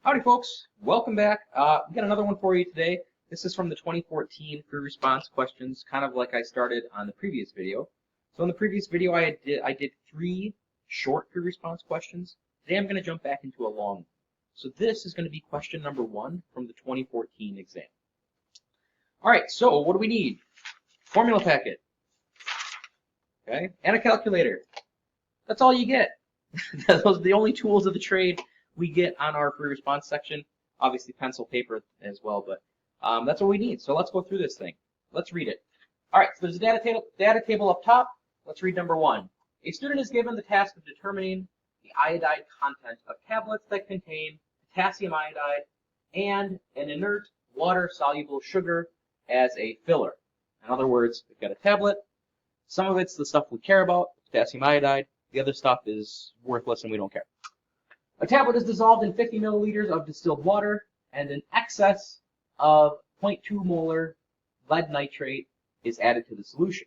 Howdy folks, welcome back. We got another one for you today. This is from the 2014 free response questions, kind of like I started on the previous video. So in the previous video I did 3 short free response questions. Today I'm going to jump back into a long one. So this is going to be question number 1 from the 2014 exam. Alright, so what do we need? Formula packet, okay, and a calculator. That's all you get. Those are the only tools of the trade we get on our free response section. Obviously pencil, paper as well, but that's what we need. So let's go through this thing. Let's read it. All right, so there's a data table up top. Let's read number 1. A student is given the task of determining the iodide content of tablets that contain potassium iodide and an inert water-soluble sugar as a filler. In other words, we've got a tablet. Some of it's the stuff we care about, potassium iodide. The other stuff is worthless and we don't care. A tablet is dissolved in 50 milliliters of distilled water, and an excess of 0.2 molar lead nitrate is added to the solution.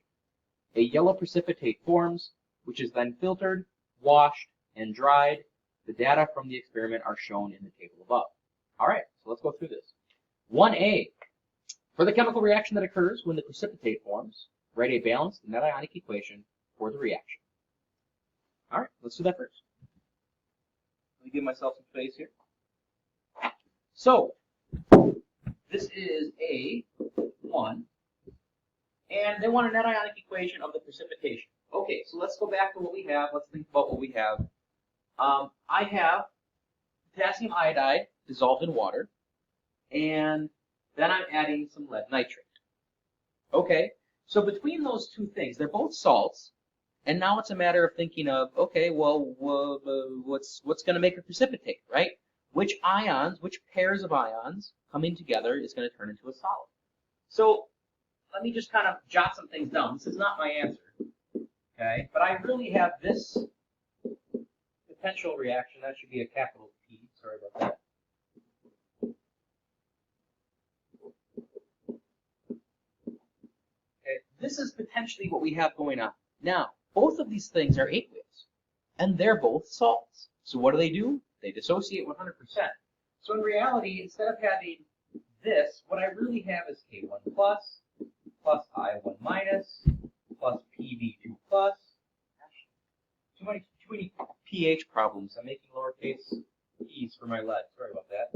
A yellow precipitate forms, which is then filtered, washed, and dried. The data from the experiment are shown in the table above. All right, so let's go through this. 1A. For the chemical reaction that occurs when the precipitate forms, write a balanced net ionic equation for the reaction. All right, let's do that first. Let me give myself some space here. So, this is A1, and they want a net ionic equation of the precipitation. Okay, so let's go back to what we have. Let's think about what we have. I have potassium iodide dissolved in water, and then I'm adding some lead nitrate. Okay, so between those two things, they're both salts. And now it's a matter of thinking of, okay, well, what's going to make it precipitate, right? Which ions, which pairs of ions coming together is going to turn into a solid? So let me just kind of jot some things down. This is not my answer, okay? But I really have this potential reaction. That should be a capital P. Sorry about that. Okay, this is potentially what we have going on. Now, both of these things are aqueous, and they're both salts. So what do? They dissociate 100%. So in reality, instead of having this, what I really have is K1 plus I1 minus plus PB2 plus. Too many pH problems. I'm making lowercase p's for my lead. Sorry about that.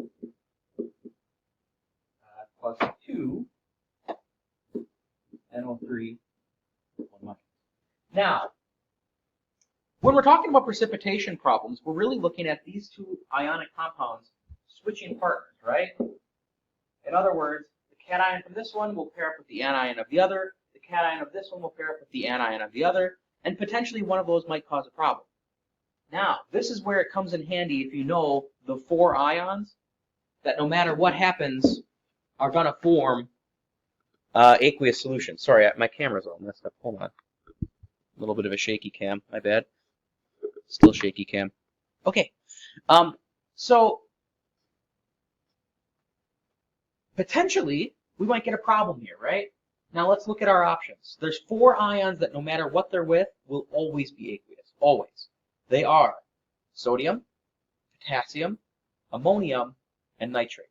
Plus 2 NO3 1 minus. Now, when we're talking about precipitation problems, we're really looking at these two ionic compounds switching partners, right? In other words, the cation from this one will pair up with the anion of the other, the cation of this one will pair up with the anion of the other, and potentially one of those might cause a problem. Now, this is where it comes in handy if you know the 4 ions that no matter what happens are going to form aqueous solutions. Sorry, my camera's all messed up. Hold on. A little bit of a shaky cam, my bad. Still shaky cam. Okay, so potentially we might get a problem here, right? Now let's look at our options. There's 4 ions that no matter what they're with will always be aqueous, always. They are sodium, potassium, ammonium, and nitrate.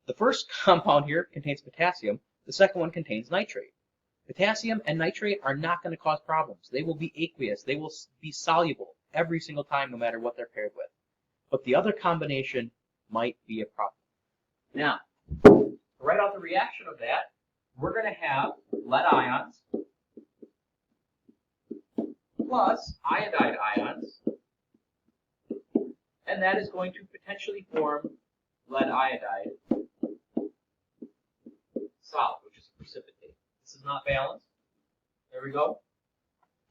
The first compound here contains potassium, the second one contains nitrate. Potassium and nitrate are not going to cause problems. They will be aqueous. They will be soluble every single time, no matter what they're paired with. But the other combination might be a problem. Now, to write out the reaction of that, we're going to have lead ions plus iodide ions, and that is going to potentially form lead iodide solid, which is a precipitate. This is not balanced. There we go.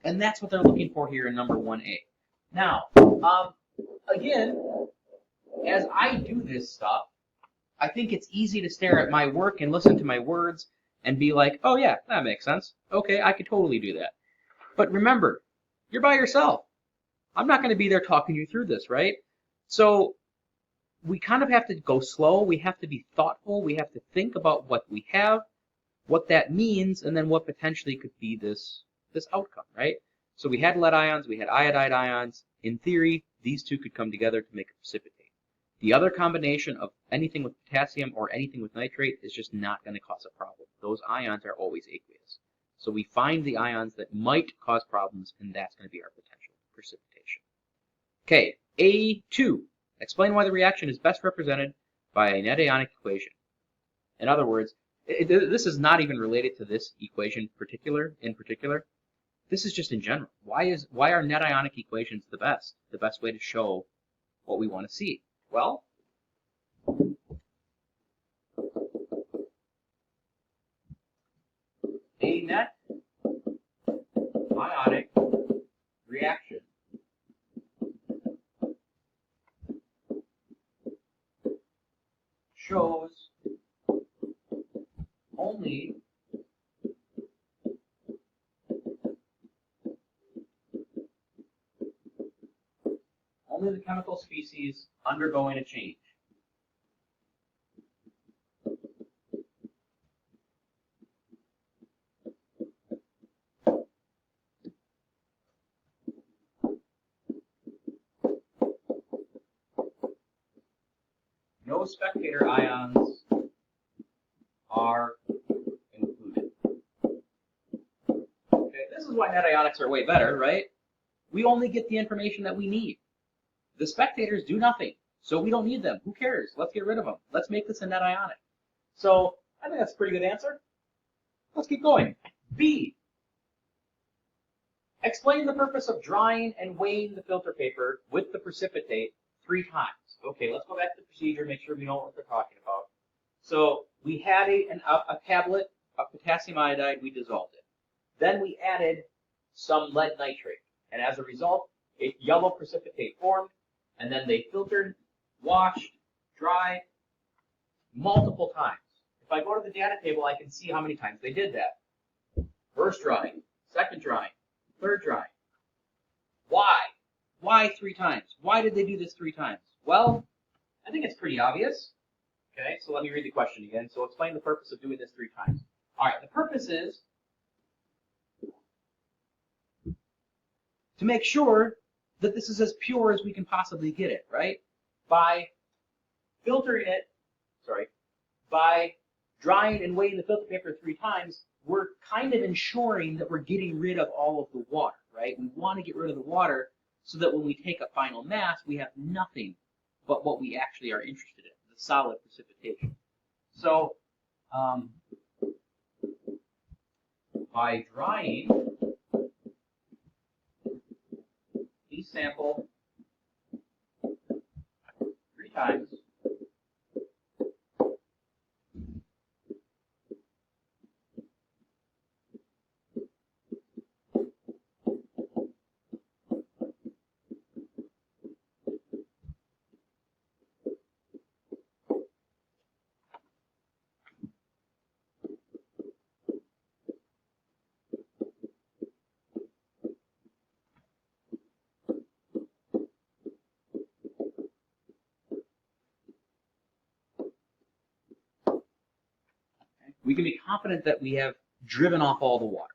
And that's what they're looking for here in number 1A. Now, again, as I do this stuff, I think it's easy to stare at my work and listen to my words and be like, oh yeah, that makes sense. Okay, I could totally do that. But remember, you're by yourself. I'm not going to be there talking you through this, right? So we kind of have to go slow. We have to be thoughtful. We have to think about what we have, what that means, and then what potentially could be this outcome, right? So we had lead ions, we had iodide ions. In theory, these two could come together to make a precipitate. The other combination of anything with potassium or anything with nitrate is just not going to cause a problem. Those ions are always aqueous. So we find the ions that might cause problems, and that's going to be our potential precipitation. Okay, A2. Explain why the reaction is best represented by a net ionic equation. In other words, this is not even related to this equation in particular. This is just in general. Why are net ionic equations the best way to show what we want to see? Well, a net ionic reaction shows only the chemical species undergoing a change. No spectator ions are included. Okay, this is why net ionics are way better, right? We only get the information that we need. The spectators do nothing, so we don't need them. Who cares? Let's get rid of them. Let's make this a net ionic. So I think that's a pretty good answer. Let's keep going. B. Explain the purpose of drying and weighing the filter paper with the precipitate 3 times. Okay, let's go back to the procedure, make sure we know what they're talking about. So we had a tablet of potassium iodide, we dissolved it. Then we added some lead nitrate, and as a result, a yellow precipitate formed, and then they filtered, washed, dried multiple times. If I go to the data table, I can see how many times they did that. First drying, second drying, third drying. Why? Why 3 times? Why did they do this 3 times? Well, I think it's pretty obvious. Okay, so let me read the question again. So explain the purpose of doing this 3 times. All right, the purpose is to make sure that this is as pure as we can possibly get it, right? By filtering it, by drying and weighing the filter paper 3 times, we're kind of ensuring that we're getting rid of all of the water, right? We want to get rid of the water so that when we take a final mass, we have nothing but what we actually are interested in, the solid precipitation. So, by drying the sample 3 times, we can be confident that we have driven off all the water.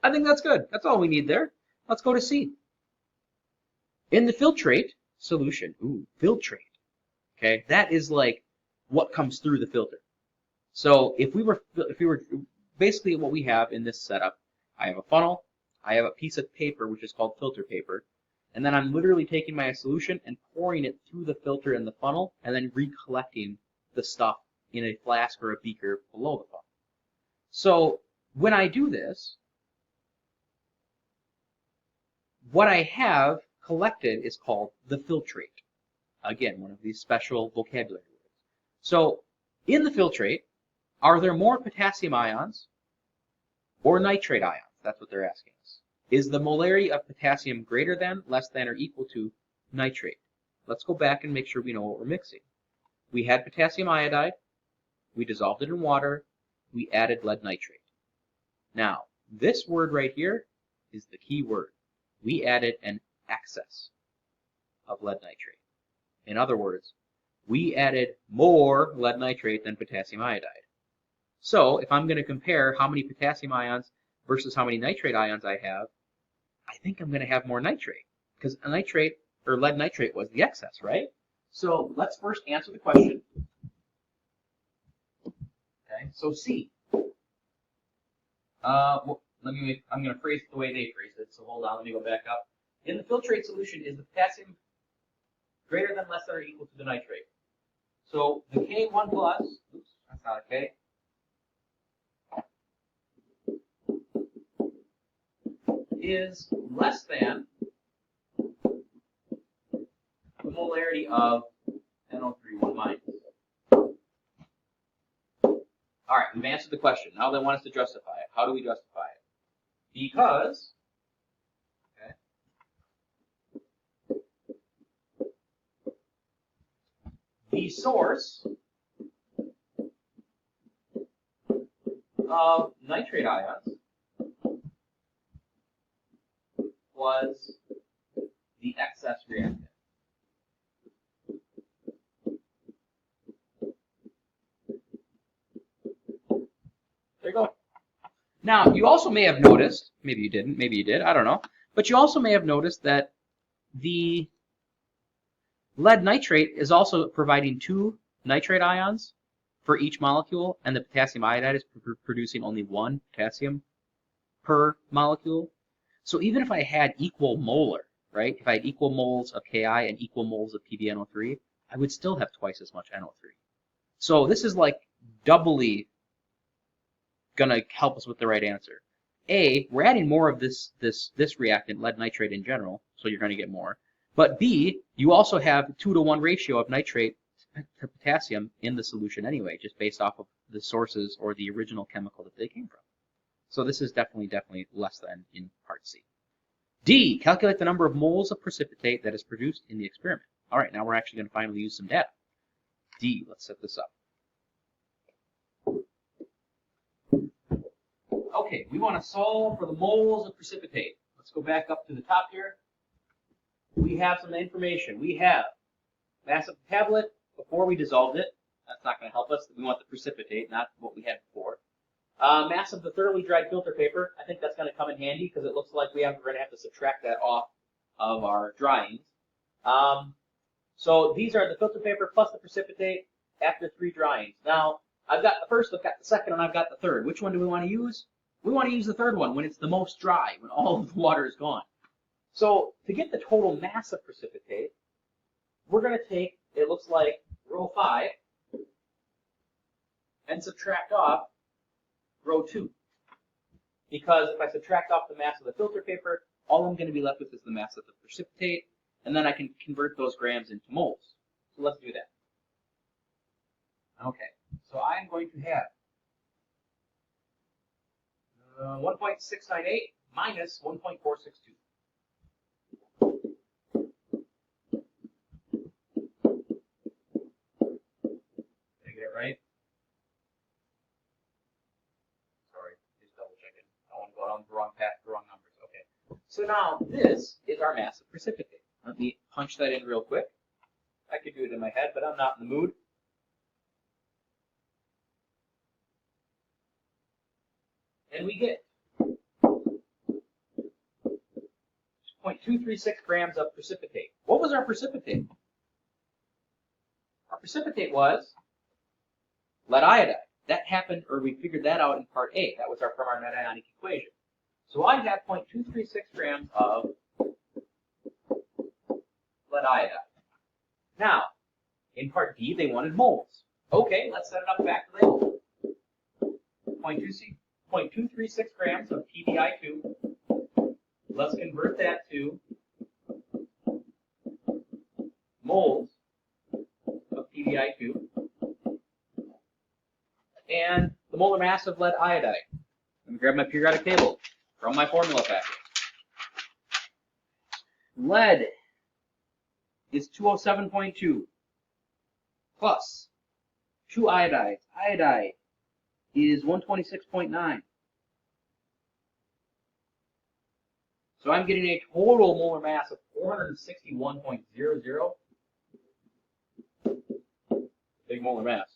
I think that's good. That's all we need there. Let's go to C. In the filtrate solution, filtrate, okay, that is like what comes through the filter. So if we were basically what we have in this setup, I have a funnel, I have a piece of paper which is called filter paper, and then I'm literally taking my solution and pouring it through the filter in the funnel and then recollecting the stuff in a flask or a beaker below the funnel. So when I do this, what I have collected is called the filtrate. Again, one of these special vocabulary words. So in the filtrate, are there more potassium ions or nitrate ions? That's what they're asking us. Is the molarity of potassium greater than, less than, or equal to nitrate? Let's go back and make sure we know what we're mixing. We had potassium iodide. We dissolved it in water. We added lead nitrate. Now, this word right here is the key word. We added an excess of lead nitrate. In other words, we added more lead nitrate than potassium iodide. So if I'm going to compare how many potassium ions versus how many nitrate ions I have, I think I'm going to have more nitrate, because nitrate or lead nitrate was the excess, right? So let's first answer the question. Okay, so C. Well, I'm going to phrase it the way they phrase it. So hold on, let me go back up. In the filtrate solution, is the potassium greater than, less than, or equal to the nitrate? So the K1 plus, oops, that's not a K, is less than the molarity of NO3 1 minus. All right, we've answered the question. Now they want us to justify it. How do we justify it? Because, okay, the source of nitrate ions was the excess reactant. There you go. Now, you also may have noticed, maybe you didn't, maybe you did, I don't know, but you also may have noticed that the lead nitrate is also providing 2 nitrate ions for each molecule, and the potassium iodide is producing only 1 potassium per molecule. So even if I had equal molar, right, if I had equal moles of Ki and equal moles of PbNO3, I would still have twice as much NO3. So this is like doubly going to help us with the right answer. A, we're adding more of this reactant, lead nitrate in general, so you're going to get more. But B, you also have a 2-to-1 ratio of nitrate to potassium in the solution anyway, just based off of the sources or the original chemical that they came from. So this is definitely less than in part C. D, calculate the number of moles of precipitate that is produced in the experiment. All right, now we're actually going to finally use some data. D, let's set this up. Okay, we want to solve for the moles of precipitate. Let's go back up to the top here. We have some information. We have mass of the tablet before we dissolved it. That's not going to help us. We want the precipitate, not what we had before. Mass of the thoroughly dried filter paper. I think that's going to come in handy because it looks like we're going to have to subtract that off of our dryings. So these are the filter paper plus the precipitate after 3 dryings. Now, I've got the first, I've got the second, and I've got the third. Which one do we want to use? We want to use the third one when it's the most dry, when all of the water is gone. So to get the total mass of precipitate, we're going to take, it looks like, row 5 and subtract off row 2. Because if I subtract off the mass of the filter paper, all I'm going to be left with is the mass of the precipitate, and then I can convert those grams into moles. So let's do that. Okay, so I'm going to have 1.698 minus 1.462. Did I get it right? Sorry, just double checking. I don't want to go down the wrong path, the wrong numbers. Okay. So now this is our mass of precipitate. Let me punch that in real quick. I could do it in my head, but I'm not in the mood. And we get 0.236 grams of precipitate. What was our precipitate? Our precipitate was lead iodide. That happened, or we figured that out in part A. That was from our net ionic equation. So I have 0.236 grams of lead iodide. Now, in part B, they wanted moles. Okay, let's set it up back to the 0.236 grams of PbI2. Let's convert that to moles of PbI2. And the molar mass of lead iodide. Let me grab my periodic table from my formula packet. Lead is 207.2 plus 2 iodides. Iodide is 126.9. So I'm getting a total molar mass of 461.00. Big molar mass.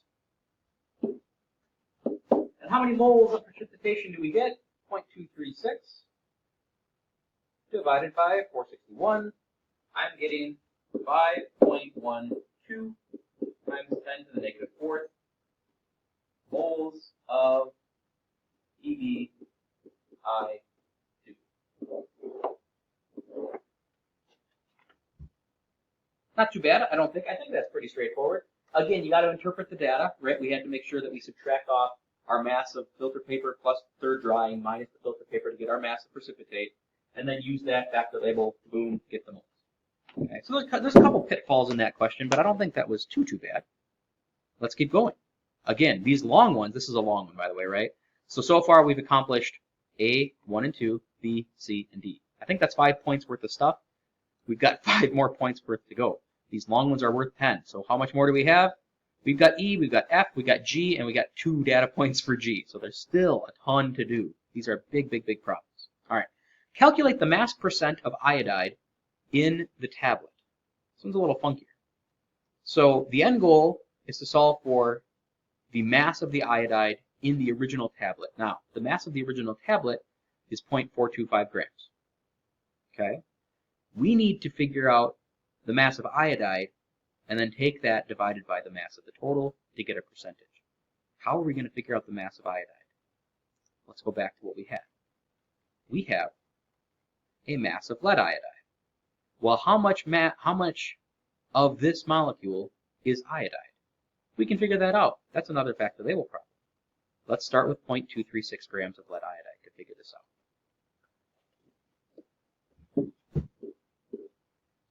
And how many moles of precipitation do we get? 0.236 divided by 461. I'm getting 5.12 bad, I don't think. I think that's pretty straightforward. Again, you got to interpret the data, right? We had to make sure that we subtract off our mass of filter paper plus third drying minus the filter paper to get our mass of precipitate, and then use that factor label, boom, get the moles. Okay, so there's a couple pitfalls in that question, but I don't think that was too bad. Let's keep going. Again, these long ones, this is a long one, by the way, right? So far we've accomplished A, 1 and 2, B, C, and D. I think that's 5 points worth of stuff. We've got 5 more points worth to go. These long ones are worth 10. So how much more do we have? We've got E, we've got F, we've got G, and we got 2 data points for G. So there's still a ton to do. These are big problems. All right. Calculate the mass percent of iodide in the tablet. This one's a little funkier. So the end goal is to solve for the mass of the iodide in the original tablet. Now, the mass of the original tablet is 0.425 grams. Okay? We need to figure out the mass of iodide and then take that divided by the mass of the total to get a percentage. How are we going to figure out the mass of iodide? Let's go back to what we had. We have a mass of lead iodide. Well, how much of this molecule is iodide? We can figure that out. That's another factor label problem. Let's start with 0.236 grams of lead iodide to figure this out.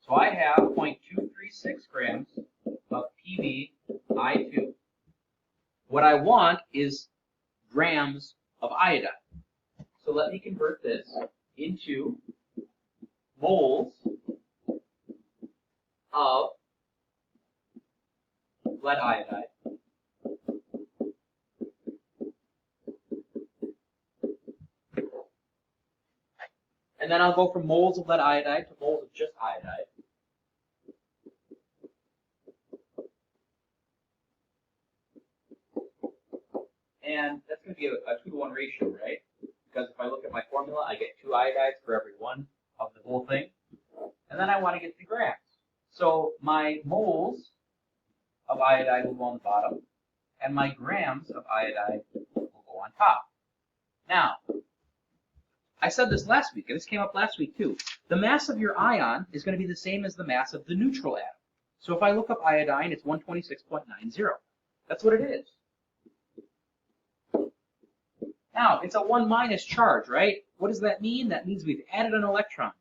So I have 0.236 grams of PbI2. What I want is grams of iodide. So let me convert this into moles of lead iodide. And then I'll go from moles of lead iodide to moles of just iodide. And that's going to be a 2-to-1 ratio, right? Because if I look at my formula, I get 2 iodides for every one of the whole thing. And then I want to get the grams. So my moles of iodide will go on the bottom, and my grams of iodide will go on top. Now, I said this last week, and this came up last week too. The mass of your ion is going to be the same as the mass of the neutral atom. So if I look up iodine, it's 126.90. That's what it is. Now, it's a 1 minus charge, right? What does that mean? That means we've added an electron.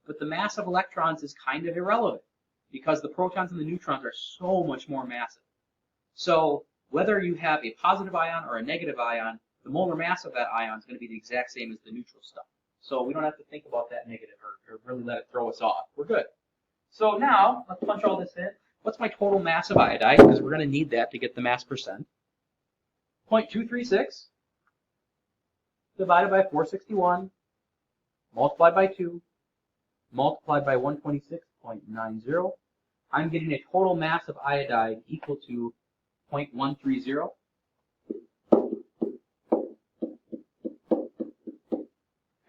But the mass of electrons is kind of irrelevant because the protons and the neutrons are so much more massive. So whether you have a positive ion or a negative ion, the molar mass of that ion is going to be the exact same as the neutral stuff. So we don't have to think about that negative or really let it throw us off. We're good. So now, let's punch all this in. What's my total mass of iodide? Because we're going to need that to get the mass percent. 0.236 divided by 461 multiplied by 2 multiplied by 126.90. I'm getting a total mass of iodide equal to 0.130.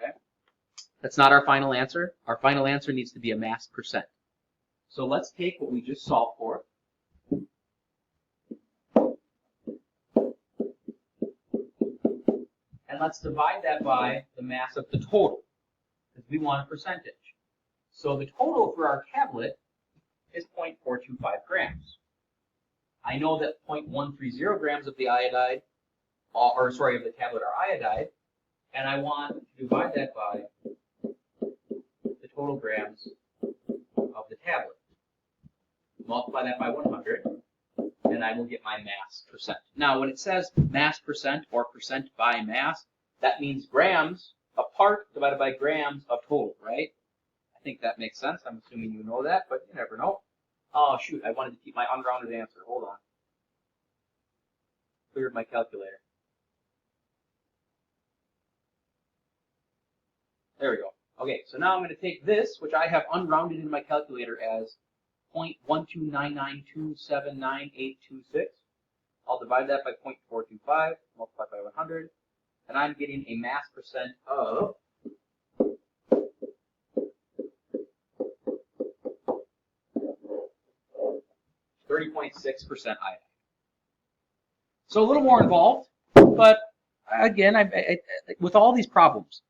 Okay. That's not our final answer. Our final answer needs to be a mass percent. So let's take what we just solved for. And let's divide that by the mass of the total, because we want a percentage. So the total for our tablet is 0.425 grams. I know that 0.130 grams of the iodide, of the tablet are iodide, and I want to divide that by the total grams of the tablet. Multiply that by 100, and I will get my mass percent. Now, when it says mass percent or percent by mass, that means grams of part divided by grams of total, right? I think that makes sense. I'm assuming you know that, but you never know. Oh, shoot, I wanted to keep my unrounded answer. Hold on. Cleared my calculator. There we go. Okay, so now I'm going to take this, which I have unrounded in my calculator as 0.1299279.826. I'll divide that by 0.425, multiply by 100, and I'm getting a mass percent of 30.6% iodine. So a little more involved, but again, with all these problems,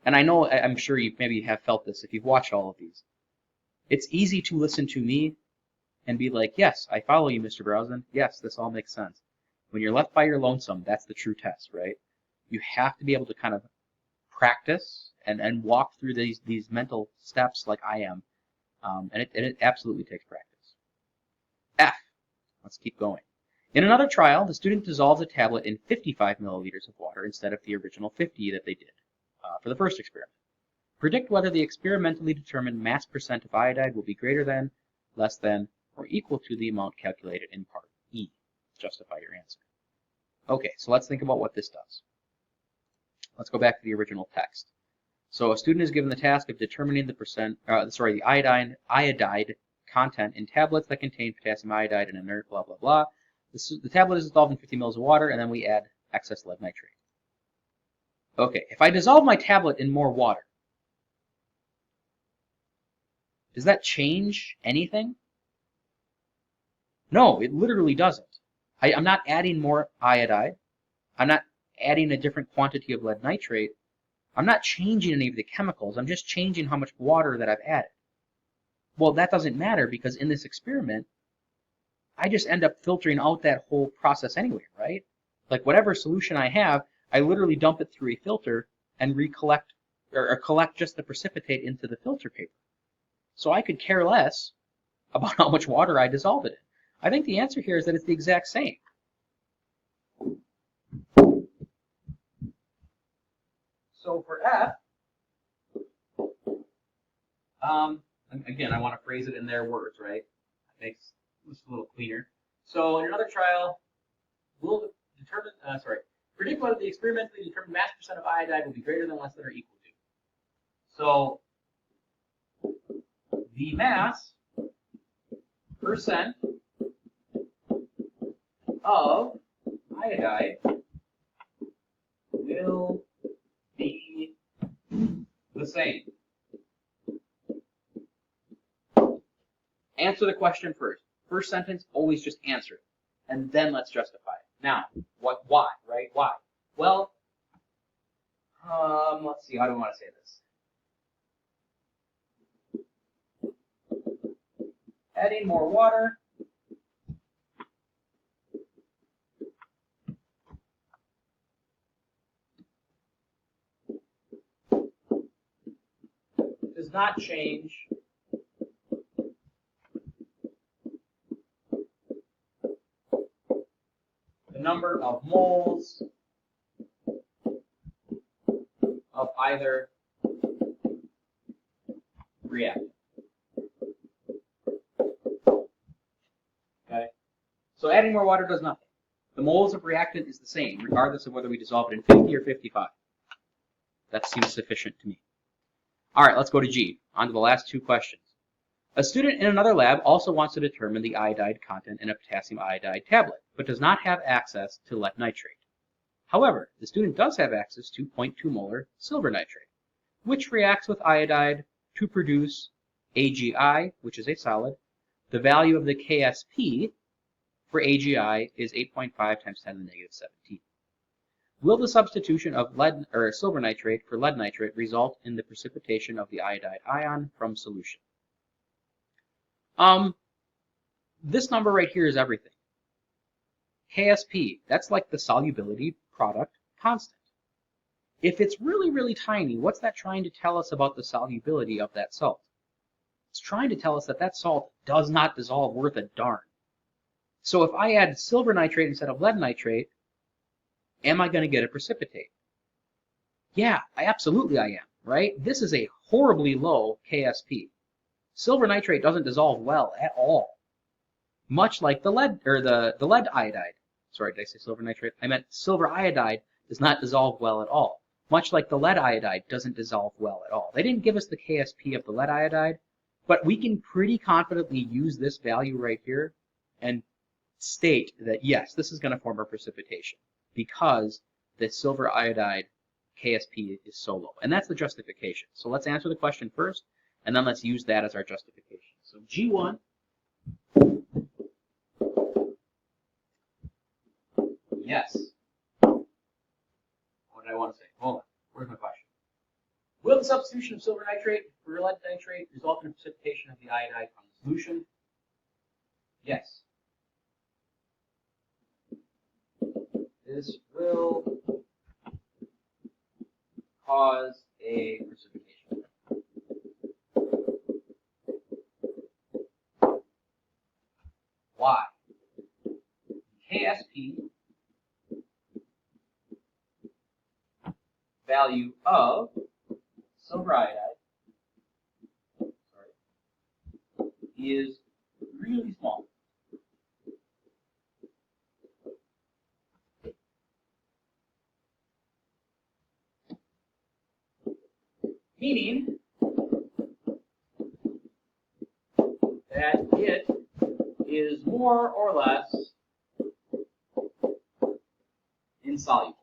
and I know, I'm sure you maybe have felt this if you've watched all of these, it's easy to listen to me and be like, yes, I follow you, Mr. Browsman. Yes, this all makes sense. When you're left by your lonesome, that's the true test, right? You have to be able to kind of practice and walk through these mental steps like I am. And it absolutely takes practice. F. Let's keep going. In another trial, the student dissolves a tablet in 55 milliliters of water instead of the original 50 that they did for the first experiment. Predict whether the experimentally determined mass percent of iodide will be greater than, less than, or equal to the amount calculated in part E. Justify your answer. Okay, so let's think about what this does. Let's go back to the original text. So a student is given the task of determining the iodide content in tablets that contain potassium iodide and inert blah blah blah. The tablet is dissolved in 50 ml of water, and then we add excess lead nitrate. Okay, if I dissolve my tablet in more water, does that change anything? No, it literally doesn't. I'm not adding more iodide. I'm not adding a different quantity of lead nitrate. I'm not changing any of the chemicals. I'm just changing how much water that I've added. Well, that doesn't matter because in this experiment, I just end up filtering out that whole process anyway, right? Like whatever solution I have, I literally dump it through a filter and recollect or collect just the precipitate into the filter paper. So I could care less about how much water I dissolve it in. I think the answer here is that it's the exact same. So for F, again, I want to phrase it in their words, right? That makes this a little cleaner. So in another trial, we'll predict whether the experimentally determined mass percent of iodide will be greater than, less than, or equal to. So the mass percent of iodide will be the same. Answer the question first. First sentence, always just answer it. And then let's justify it. Now, why, right? Why? Well, let's see, how do I want to say this? Adding more water does not change the number of moles of either reactant. Okay? So adding more water does nothing. The moles of reactant is the same, regardless of whether we dissolve it in 50 or 55. That seems sufficient to me. All right, let's go to G. On to the last two questions. A student in another lab also wants to determine the iodide content in a potassium iodide tablet, but does not have access to lead nitrate. However, the student does have access to 0.2 molar silver nitrate, which reacts with iodide to produce AgI, which is a solid. The value of the KSP for AgI is 8.5 times 10 to the negative 17. Will the substitution of silver nitrate for lead nitrate result in the precipitation of the iodide ion from solution? This number right here is everything. KSP, that's like the solubility product constant. If it's really, really tiny, what's that trying to tell us about the solubility of that salt? It's trying to tell us that that salt does not dissolve worth a darn. So if I add silver nitrate instead of lead nitrate, am I going to get a precipitate? Yeah, absolutely I am, right? This is a horribly low KSP. Silver nitrate doesn't dissolve well at all. Much like the lead iodide. Sorry, did I say silver nitrate? I meant silver iodide does not dissolve well at all. Much like the lead iodide doesn't dissolve well at all. They didn't give us the KSP of the lead iodide, but we can pretty confidently use this value right here and state that yes, this is going to form a precipitation because the silver iodide KSP is so low. And that's the justification. So let's answer the question first, and then let's use that as our justification. So G1, yes. What did I want to say? Hold on. Where's my question? Will the substitution of silver nitrate for lead nitrate result in a precipitation of the iodide from the solution? Yes. This will cause a precipitation. Why? KSP value of silver iodide is really small. Meaning that it is more or less insoluble.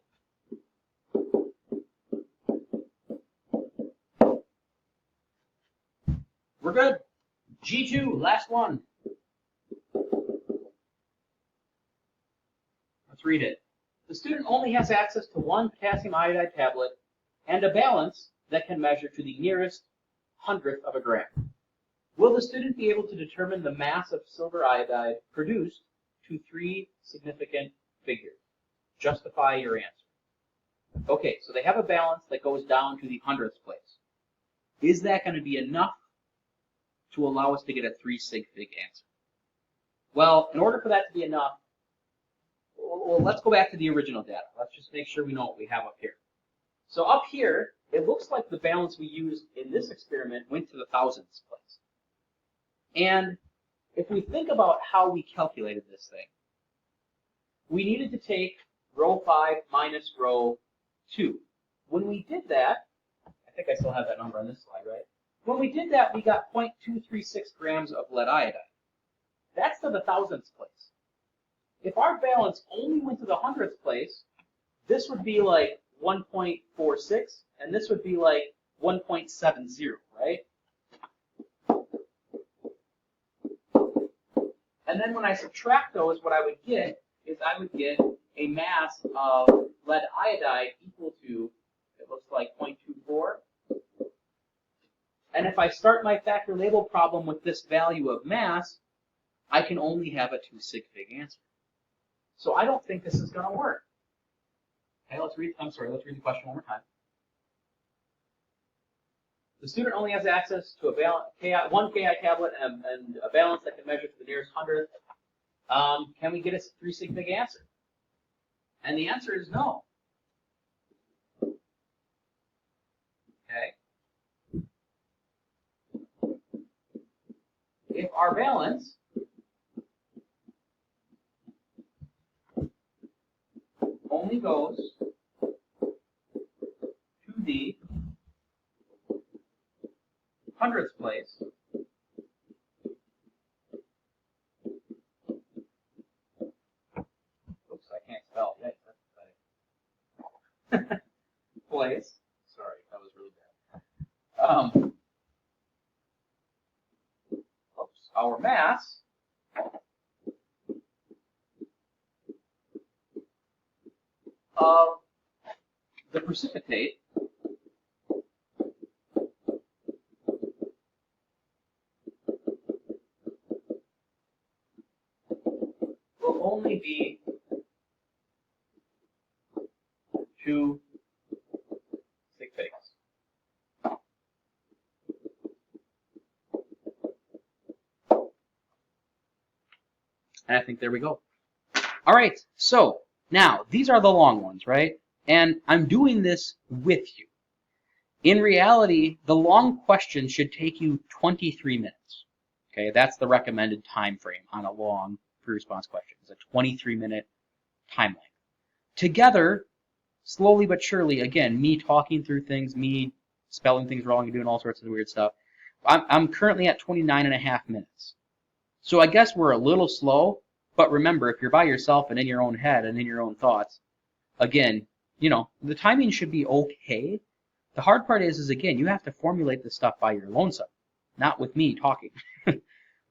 We're good. G2, last one. Let's read it. The student only has access to one potassium iodide tablet and a balance that can measure to the nearest hundredth of a gram. Will the student be able to determine the mass of silver iodide produced to 3 significant figures? Justify your answer. Okay, so they have a balance that goes down to the hundredth place. Is that going to be enough to allow us to get a 3 sig fig answer? Well, in order for that to be enough, well, let's go back to the original data. Let's just make sure we know what we have up here. So up here, it looks like the balance we used in this experiment went to the thousandths place. And if we think about how we calculated this thing, we needed to take row 5 minus row 2. When we did that, I think I still have that number on this slide, right? When we did that, we got 0.236 grams of lead iodide. That's to the thousandths place. If our balance only went to the hundredth place, this would be like 1.46, and this would be like 1.70, right? And then when I subtract those, what I would get is I would get a mass of lead iodide equal to, it looks like 0.24. And if I start my factor label problem with this value of mass, I can only have a 2 sig fig answer. So I don't think this is going to work. Okay, let's read the question one more time. The student only has access to one KI tablet and a balance that can measure to the nearest hundredth. Can we get a 3 sig fig answer? And the answer is no. Okay. If our balance only goes to the hundredths place, oops, I can't spell. Yikes, that's pathetic. Place. Sorry, that was really bad. Oops, our mass of the precipitate will only be 2 sig figs. And I think there we go. All right, so now these are the long ones, right? And I'm doing this with you. In reality, the long question should take you 23 minutes. Okay, that's the recommended time frame on a long free response question. It's a 23-minute time length. Together, slowly but surely, again, me talking through things, me spelling things wrong and doing all sorts of weird stuff, I'm currently at 29.5 minutes. So I guess we're a little slow, but remember, if you're by yourself and in your own head and in your own thoughts, again, you know, the timing should be okay. The hard part is again, you have to formulate this stuff by your lonesome, not with me talking,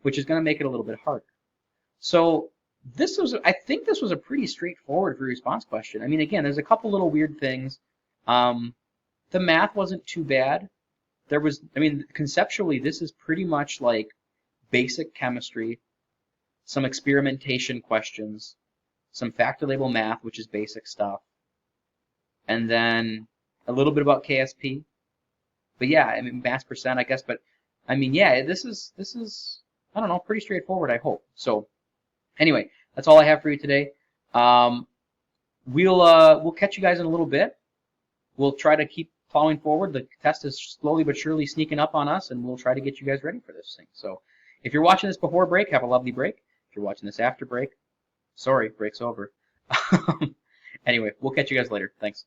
which is going to make it a little bit harder. So I think this was a pretty straightforward free response question. I mean, again, there's a couple little weird things. The math wasn't too bad. Conceptually, this is pretty much like basic chemistry. some experimentation questions, some factor label math, which is basic stuff, and then a little bit about KSP. But yeah, I mean mass percent, I guess. But I mean, yeah, this is I don't know, pretty straightforward, I hope. So anyway, that's all I have for you today. We'll catch you guys in a little bit. We'll try to keep plowing forward. The test is slowly but surely sneaking up on us, and we'll try to get you guys ready for this thing. So if you're watching this before break, have a lovely break. If you're watching this after break, sorry, break's over. Anyway, we'll catch you guys later. Thanks.